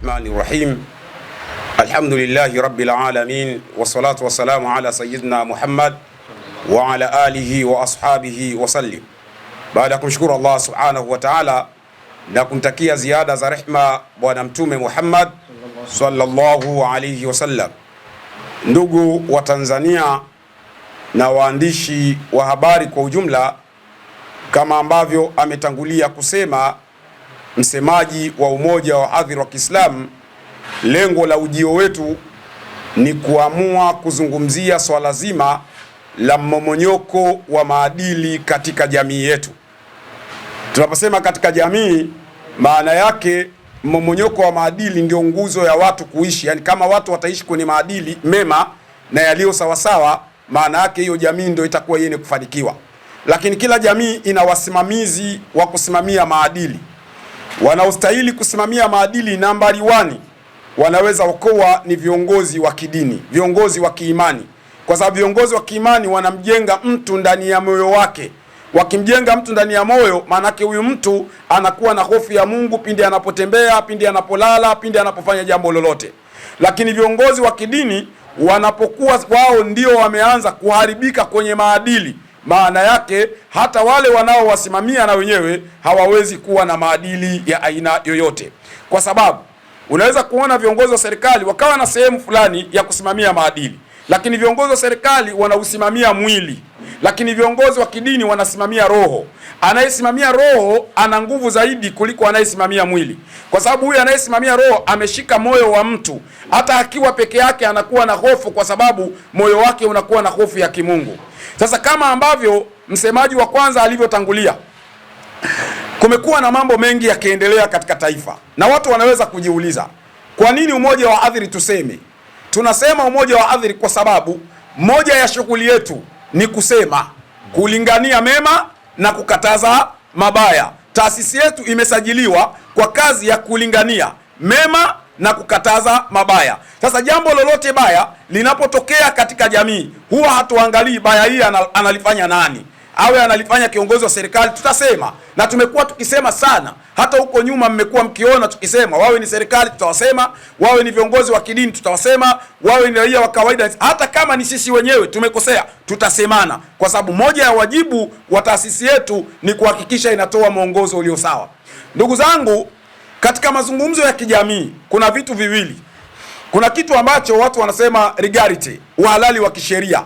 Rahmanir Rahim. Alhamdulillahi Rabbil Alamin, wassalatu wassalamu ala sayyidina Muhammad wa ala alihi wa ashabihi wa sallim. Baada ya kumshukuru Allah subhanahu wa ta'ala na kumtakia ziada za rehma bwana mtume Muhammad sallallahu alayhi wasallam, ndugu wa Tanzania na waandishi wa habari kwa ujumla, kama ambavyo ametangulia kusema msemaji wa Umoja wa Wahadhiri wa Kiislamu, lengo la ujio wetu ni kuamua kuzungumzia swala zima la mmomonyoko wa maadili katika jamii yetu. Tunaposema katika jamii, maana yake mmomonyoko wa maadili ndio nguzo ya watu kuishi. Yani kama watu wataishi kwenye maadili mema na yaliyo sawasawa, maana yake hiyo jamii ndio itakuwa yenye kufanikiwa. Lakini kila jamii ina wasimamizi wa kusimamia maadili. Wanaostahili kusimamia maadili nambari 1 wanaweza kuwa ni viongozi wa kidini, viongozi wa kiimani, kwa sababu viongozi wa kiimani wanamjenga mtu ndani ya moyo wake. Wakimjenga mtu ndani ya moyo, maanake huyu mtu anakuwa na hofu ya Mungu pindi anapotembea, pindi anapolala, pindi anapofanya jambo lolote. Lakini viongozi wa kidini wanapokuwa wao ndio wameanza kuharibika kwenye maadili, maana yake hata wale wanaowasimamia na wenyewe hawawezi kuwa na maadili ya aina yoyote. Kwa sababu unaweza kuona viongozi wa serikali wakawa na sehemu fulani ya kusimamia maadili, lakini viongozi wa serikali wanausimamia mwili, lakini viongozi wa kidini wanasimamia roho. Anayesimamia roho ana nguvu zaidi kuliko anayesimamia mwili, kwa sababu huyu anayesimamia roho ameshika moyo wa mtu. Hata akiwa peke yake anakuwa na hofu, kwa sababu moyo wake unakuwa na hofu ya kimungu. Sasa kama ambavyo msemaji wa kwanza alivyotangulia, kumekuwa na mambo mengi yakiendelea katika taifa, na watu wanaweza kujiuliza kwa nini umoja wa hadhiri tuseme. Tunasema umoja wa hadhiri kwa sababu moja ya shughuli yetu ni kusema, kulingania mema na kukataza mabaya. Taasisi yetu imesajiliwa kwa kazi ya kulingania mema na kukataza mabaya. Sasa jambo lolote baya linapotokea katika jamii, huwa hatuangalii baya hii analifanya nani, awe analifanya kiongozi wa serikali. Tutasema, na tumekuwa tukisema sana. Hata huko nyuma mmekuwa mkiona tukisema, wawe ni serikali tutawasema, wawe ni viongozi wa kidini tutawasema, wawe ni raia wa kawaida. Hata kama ni sisi wenyewe tumekosea, tutasemana, kwa sababu moja ya wajibu wa taasisi yetu ni kuhakikisha inatoa mwongozo ulio sawa. Ndugu zangu, katika mazungumzo ya kijamii kuna vitu viwili. Kuna kitu ambacho watu wanasema legality, uhalali wa kisheria,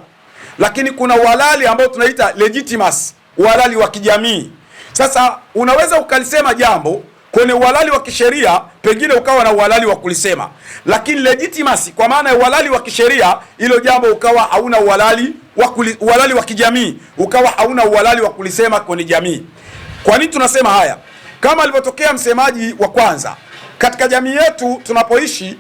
lakini kuna uhalali ambao tunaita legitimacy, uhalali wa kijamii. Sasa unaweza ukalisema jambo kwenye uhalali wa kisheria, pengine ukawa na uhalali wa kulisema, lakini legitimacy kwa maana ya uhalali wa kisheria, hilo jambo ukawa hauna uhalali wa kijamii, ukawa hauna uhalali wa kulisema kwenye jamii. Kwa nini tunasema haya? Kama alivyotokea msemaji wa kwanza, katika jamii yetu tunapoishi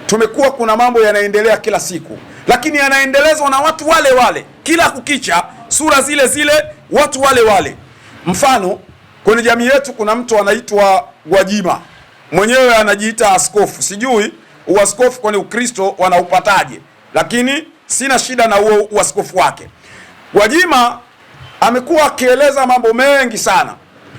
tumekuwa kuna mambo yanaendelea kila siku, lakini yanaendelezwa na watu wale wale kila kukicha, sura zile zile, watu wale wale. Mfano, kwenye jamii yetu kuna mtu anaitwa Gwajima, mwenyewe anajiita askofu. Sijui uaskofu kwenye Ukristo wanaupataje, lakini sina shida na huo uaskofu wake. Gwajima amekuwa akieleza mambo mengi sana,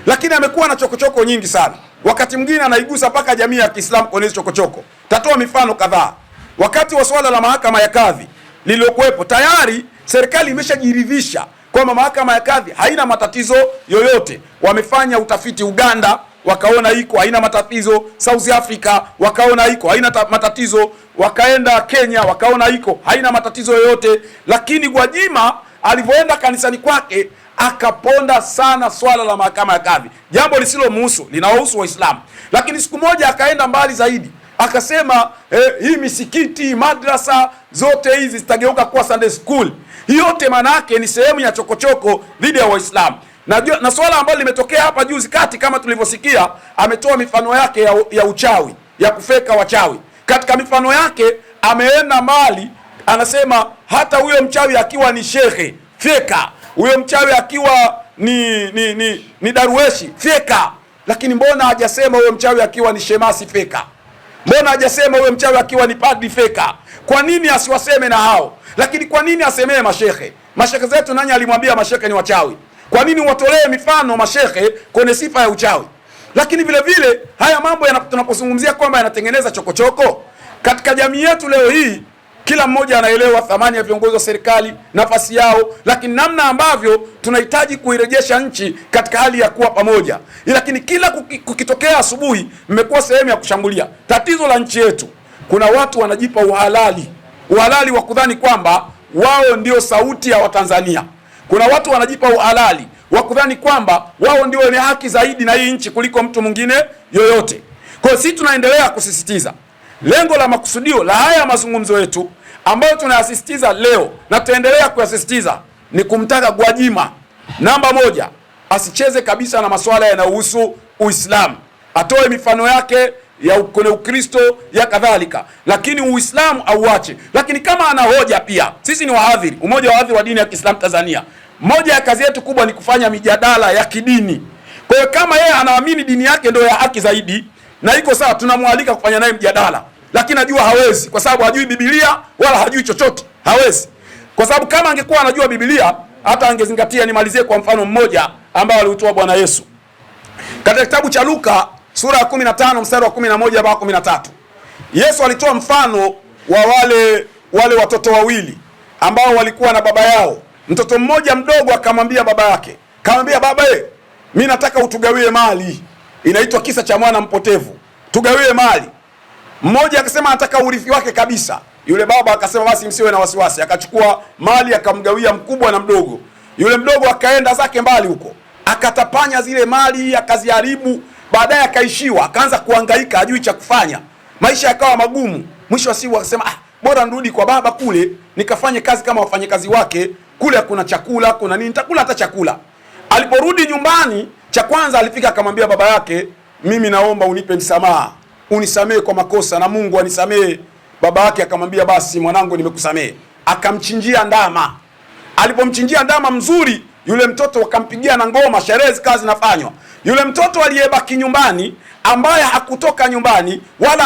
lakini amekuwa na chokochoko nyingi sana. Wakati mwingine anaigusa mpaka jamii ya Kiislamu kwenye chokochoko. Tatoa mifano kadhaa. Wakati wa swala la mahakama ya kadhi lililokuwepo, tayari serikali imeshajiridhisha kwamba mahakama ya kadhi haina matatizo yoyote. Wamefanya utafiti Uganda, wakaona iko haina matatizo. South Africa wakaona iko haina matatizo. Wakaenda Kenya, wakaona iko haina matatizo yoyote. Lakini Gwajima alivyoenda kanisani kwake akaponda sana swala la mahakama ya kadhi, jambo lisilomhusu, linawahusu Waislamu. Lakini siku moja akaenda mbali zaidi, akasema hii misikiti, madrasa zote hizi zitageuka kuwa Sunday school. Hii yote maana yake ni sehemu ya chokochoko dhidi ya Waislamu. Na swala ambalo limetokea hapa juzi kati, kama tulivyosikia, ametoa mifano yake ya uchawi, ya kufeka wachawi. Katika mifano yake ameenda mbali, anasema hata huyo mchawi akiwa ni shekhe, feka. Huyo mchawi akiwa ni darueshi, feka. Lakini mbona hajasema huyo mchawi akiwa ni shemasi, feka? Mbona hajasema huyo mchawi akiwa ni padri, feka? Kwa nini asiwaseme na hao? Lakini kwa nini asemee mashehe? Mashehe zetu nani alimwambia mashehe ni wachawi? Kwa nini watolee mifano mashehe kwenye sifa ya uchawi? Lakini vile vile haya mambo tunapozungumzia kwamba yanatengeneza chokochoko katika jamii yetu leo hii, kila mmoja anaelewa thamani ya viongozi wa serikali, nafasi yao, lakini namna ambavyo tunahitaji kuirejesha nchi katika hali ya kuwa pamoja. Lakini kila kukitokea asubuhi, mmekuwa sehemu ya kushambulia. Tatizo la nchi yetu, kuna watu wanajipa uhalali wa kudhani kwamba wao ndio sauti ya Watanzania. Kuna watu wanajipa uhalali wa kudhani kwamba wao ndio wenye haki zaidi na hii nchi kuliko mtu mwingine yoyote. Kwa hiyo sisi tunaendelea kusisitiza lengo la makusudio la haya mazungumzo yetu ambayo tunayasisitiza leo na tutaendelea kuyasisitiza ni kumtaka Gwajima, namba moja, asicheze kabisa na masuala yanayohusu Uislamu. Atoe mifano yake ya Ukristo ya kadhalika, lakini Uislamu auache. Lakini kama ana hoja pia, sisi ni wahadhiri, umoja wa wahadhiri wa dini ya Kiislamu Tanzania, moja ya kazi yetu kubwa ni kufanya mijadala ya kidini. Kwa hiyo kama yeye anaamini dini yake ndio ya haki zaidi na iko sawa, tunamwalika kufanya naye mjadala. Lakini najua hawezi, kwa sababu hajui Biblia wala hajui chochote. Hawezi, kwa sababu kama angekuwa anajua Biblia hata angezingatia. Nimalizie kwa mfano mmoja ambao aliutoa Bwana Yesu katika kitabu cha Luka sura ya 15 mstari wa 11 mpaka 13. Yesu alitoa mfano wa wale watoto wawili ambao walikuwa na baba yao. Mtoto mmoja mdogo akamwambia baba yake, baba, mimi nataka utugawie mali. Inaitwa kisa cha mwana mpotevu. Tugawie mali. Mmoja akasema anataka urithi wake kabisa. Yule baba akasema basi msiwe na wasiwasi. Akachukua mali akamgawia mkubwa na mdogo. Yule mdogo akaenda zake mbali huko, akatapanya zile mali, akaziharibu. Baadaye akaishiwa, akaanza kuhangaika, hajui cha kufanya. Maisha yakawa magumu. Mwisho wa siku akasema bora nirudi kwa baba kule nikafanye kazi kama wafanyakazi wake. Kule kuna chakula, kuna nini, nitakula hata chakula. Aliporudi nyumbani, cha kwanza alifika akamwambia baba yake, mimi naomba unipe msamaha. Unisamehe kwa makosa na Mungu anisamehe. Baba yake akamwambia basi mwanangu, nimekusamehe. Akamchinjia ndama. Alipomchinjia ndama mzuri, yule mtoto akampigia na ngoma, sherehe zikawa zinafanywa. Yule mtoto aliyebaki nyumbani, ambaye hakutoka nyumbani wala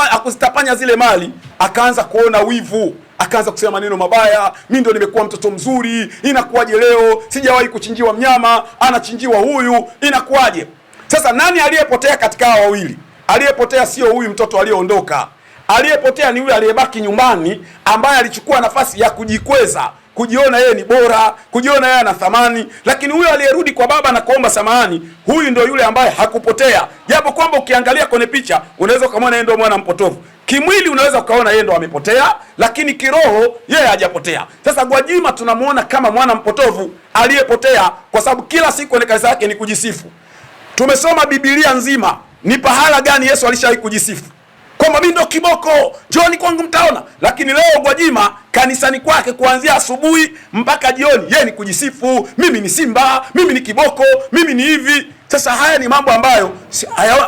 hakuzitapanya zile mali, akaanza kuona wivu, akaanza kusema maneno mabaya. Mimi ndio nimekuwa mtoto mzuri, inakuwaje leo sijawahi kuchinjiwa mnyama, anachinjiwa huyu, inakuwaje? Sasa nani aliyepotea katika hao wawili? Aliyepotea sio huyu mtoto aliyeondoka. Aliyepotea ni yule aliyebaki nyumbani, ambaye alichukua nafasi ya kujikweza, kujiona yeye ni bora, kujiona yeye ana thamani. Lakini huyo aliyerudi kwa baba na kuomba samahani, huyu ndio yule ambaye hakupotea. Japo kwamba ukiangalia kwenye picha unaweza ukamwona yeye ndio mwana mpotovu. Kimwili unaweza ukaona yeye ndio amepotea, lakini kiroho yeye hajapotea. Sasa Gwajima tunamuona kama mwana mpotovu aliyepotea, kwa sababu kila siku kwenye kazi yake ni kujisifu. Tumesoma Biblia nzima, ni pahala gani Yesu alishawahi kujisifu kwamba mimi ndo kiboko, jioni kwangu mtaona? Lakini leo Gwajima kanisani kwake kuanzia asubuhi mpaka jioni yeye ni kujisifu, mimi ni simba, mimi ni kiboko, mimi ni hivi. Sasa haya ni mambo ambayo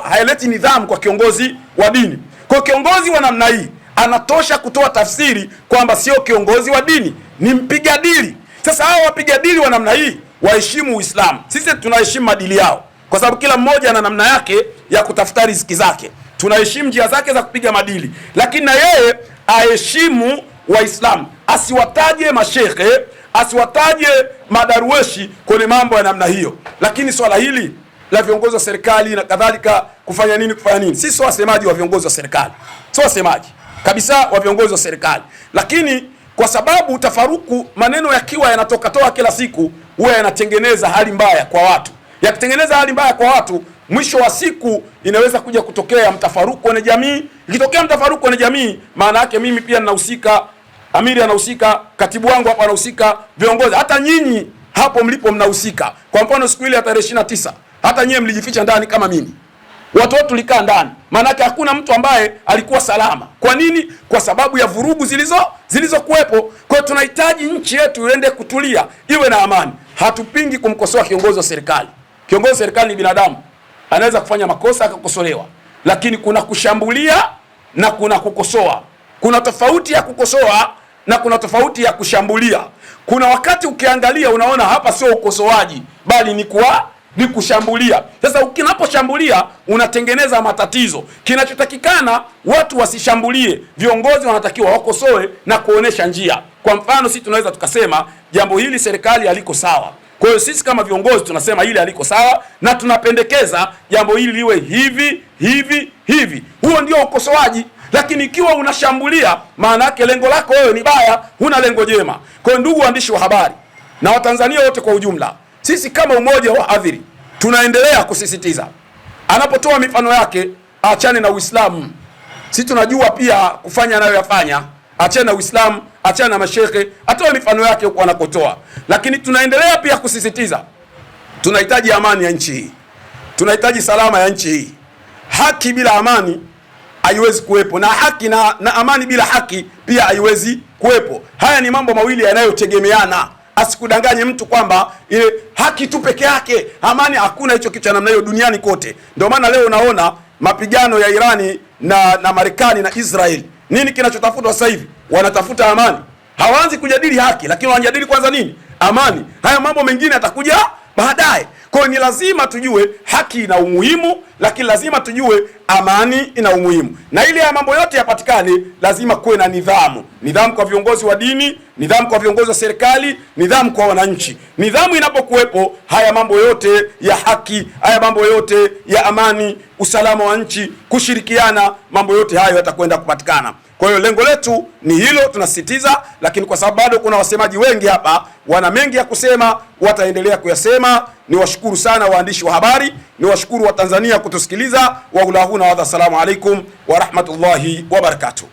hayaleti nidhamu kwa kiongozi wa dini. Kwa kiongozi wa namna hii anatosha kutoa tafsiri kwamba sio kiongozi wa dini, ni mpiga dili. Sasa hao wapiga dili wa namna hii waheshimu Uislamu. Sisi tunaheshimu madili yao, kwa sababu kila mmoja ana namna yake ya kutafuta riziki zake. Tunaheshimu njia zake za kupiga madili, lakini na yeye aheshimu Waislamu, asiwataje mashekhe, asiwataje madarueshi kwenye mambo ya namna hiyo. Lakini swala hili la viongozi wa serikali na kadhalika kufanya nini, sisi sio wasemaji wa viongozi wa serikali, sio wasemaji kabisa wa viongozi wa serikali. Lakini kwa sababu tafaruku, maneno yakiwa yanatoka kila siku, huwa yanatengeneza hali mbaya kwa watu. Yakitengeneza hali mbaya kwa watu, mwisho wa siku inaweza kuja kutokea mtafaruku kwenye jamii. Ikitokea mtafaruku kwenye jamii, maana yake mimi pia ninahusika, Amiri anahusika, katibu wangu hapa anahusika, viongozi, hata nyinyi hapo mlipo mnahusika. Kwa mfano siku ile ya tarehe 29, hata nyinyi mlijificha ndani kama mimi. Watu wote tulikaa ndani. Maana yake hakuna mtu ambaye alikuwa salama. Kwa nini? Kwa sababu ya vurugu zilizokuwepo. Kwa hiyo tunahitaji nchi yetu iende kutulia, iwe na amani. Hatupingi kumkosoa kiongozi wa serikali. Kiongozi wa serikali ni binadamu, anaweza kufanya makosa akakosolewa, lakini kuna kushambulia na kuna kukosoa. Kuna tofauti ya kukosoa na kuna tofauti ya kushambulia. Kuna wakati ukiangalia unaona hapa sio ukosoaji, bali ni kushambulia. Sasa ukinaposhambulia unatengeneza matatizo. Kinachotakikana watu wasishambulie, viongozi wanatakiwa wakosoe na kuonesha njia. Kwa mfano sisi tunaweza tukasema jambo hili serikali haliko sawa, Kwa hiyo sisi kama viongozi tunasema hili aliko sawa, na tunapendekeza jambo hili liwe hivi hivi hivi. Huo ndio ukosoaji. Lakini ikiwa unashambulia, maana yake lengo lako wewe ni baya, huna lengo jema. Kwa hiyo ndugu waandishi wa habari na Watanzania wote kwa ujumla, sisi kama umoja wa hadhiri tunaendelea kusisitiza, anapotoa mifano yake achane na Uislamu. Sisi tunajua pia kufanya anayoyafanya, achane na Uislamu, achane na mashehe, atoe mifano yake huko anakotoa. Lakini tunaendelea pia kusisitiza, tunahitaji amani ya nchi hii, tunahitaji salama ya nchi hii. Haki bila amani haiwezi kuwepo, na haki na amani bila haki pia haiwezi kuwepo. Haya ni mambo mawili yanayotegemeana. Asikudanganye mtu kwamba ile haki tu peke yake, amani hakuna. Hicho kitu cha namna hiyo duniani kote. Ndio maana leo unaona mapigano ya Irani na Marekani na Israel. Nini kinachotafutwa sasa hivi? Wanatafuta amani. Hawaanzi kujadili haki, lakini wanajadili kwanza nini? Amani. Haya mambo mengine yatakuja baadaye. Kwa hiyo ni lazima tujue haki ina umuhimu, lakini lazima tujue amani ina umuhimu. Na ili ya mambo yote yapatikane, lazima kuwe na nidhamu. Nidhamu kwa viongozi wa dini, nidhamu kwa viongozi wa serikali, nidhamu kwa wananchi. Nidhamu inapokuwepo, haya mambo yote ya haki, haya mambo yote ya amani, usalama wa nchi, kushirikiana, mambo yote hayo yatakwenda kupatikana. Kwa hiyo lengo letu ni hilo, tunasisitiza. Lakini kwa sababu bado kuna wasemaji wengi hapa, wana mengi ya kusema, wataendelea kuyasema. Niwashukuru sana waandishi wa habari, niwashukuru wa Tanzania kutusikiliza. Wa ulahuna wa assalamu alaikum wa rahmatullahi wa barakatuh.